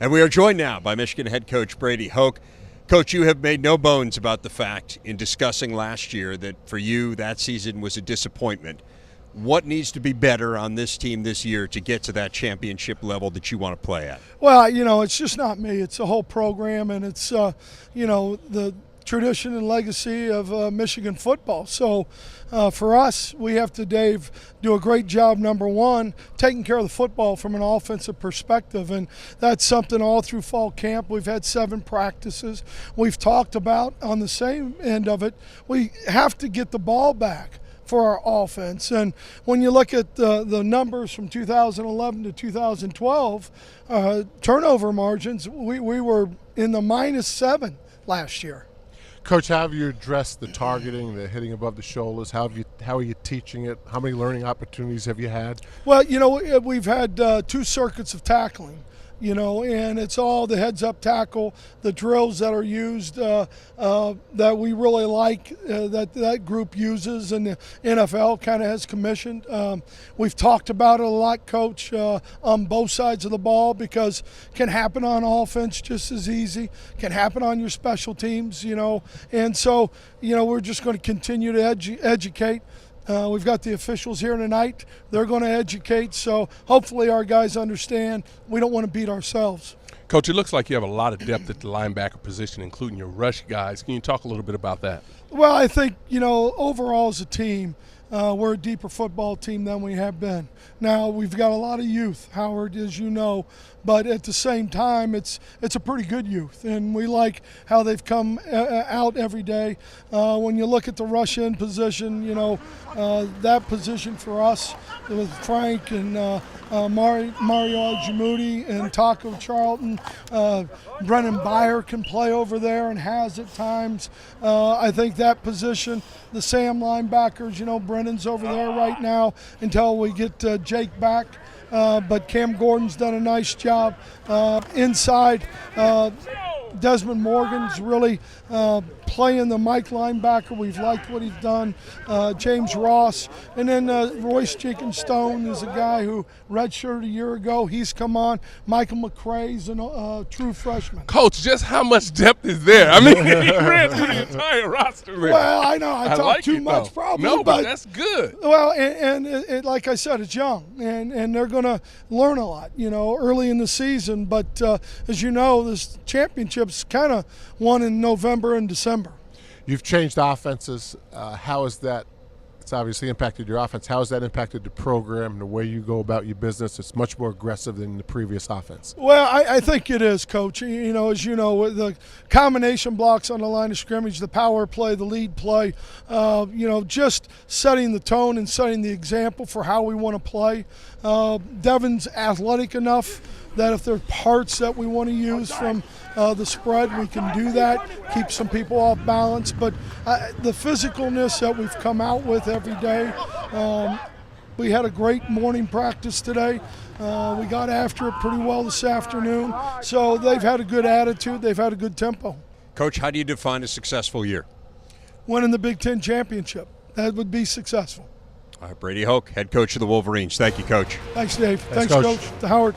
And we are joined now by Michigan head coach Brady Hoke. Coach, you have made no bones about the fact in discussing last year that for you that season was a disappointment. What needs to be better on this team this year to get to that championship level that you want to play at? Well, it's just not me. It's the whole program, and it's, the tradition and legacy of Michigan football. So for us, we have to, Dave, do a great job, number one, taking care of the football from an offensive perspective. And that's something all through fall camp. We've had 7 practices. We've talked about on the same end of it, we have to get the ball back for our offense. And when you look at the numbers from 2011 to 2012, turnover margins, we were in the -7 last year. Coach, how have you addressed the targeting, the hitting above the shoulders? How are you teaching it? How many learning opportunities have you had? Well, we've had 2 circuits of tackling. And it's all the heads-up tackle, the drills that are used that we really like, that group uses, and the NFL kind of has commissioned. We've talked about it a lot, Coach, on both sides of the ball, because it can happen on offense just as easy, can happen on your special teams, And so, we're just going to continue to educate. We've got the officials here tonight. They're going to educate, so hopefully our guys understand we don't want to beat ourselves. Coach, it looks like you have a lot of depth at the linebacker position, including your rush guys. Can you talk a little bit about that? Well, I think, overall as a team, we're a deeper football team than we have been. Now, we've got a lot of youth, Howard, as you know, but at the same time, it's a pretty good youth, and we like how they've come out every day. When you look at the rush-in position, that position for us with Frank and Mario Aljamoudi and Taco Charlton, Brennan Byer can play over there and has at times. I think that position, the Sam linebackers, Brennan's over there right now until we get Jake back. But Cam Gordon's done a nice job inside. Desmond Morgan's really playing the Mike linebacker. We've liked what he's done. James Ross. And then Royce Jenkins-Stone is a guy who redshirted a year ago. He's come on. Michael McCray's a true freshman. Coach, just how much depth is there? I mean, he ran through the entire roster there. Well, I know. I talk like too much though. probably. No, but that's good. Well, and it, like I said, it's young. And they're going to learn a lot, early in the season. But as you know, this championship's kind of won in November and December. You've changed offenses. How has that, it's obviously impacted your offense, how has that impacted the program and the way you go about your business? It's much more aggressive than the previous offense. Well, I think it is, Coach. As you know, with the combination blocks on the line of scrimmage, the power play, the lead play, just setting the tone and setting the example for how we want to play. Devin's athletic enough that if there are parts that we want to use from the spread, we can do that, keep some people off balance. But the physicalness that we've come out with every day, we had a great morning practice today. We got after it pretty well this afternoon. So they've had a good attitude. They've had a good tempo. Coach, how do you define a successful year? Winning the Big Ten championship. That would be successful. All right, Brady Hoke, head coach of the Wolverines. Thank you, Coach. Thanks, Dave. Thanks, Coach. Howard.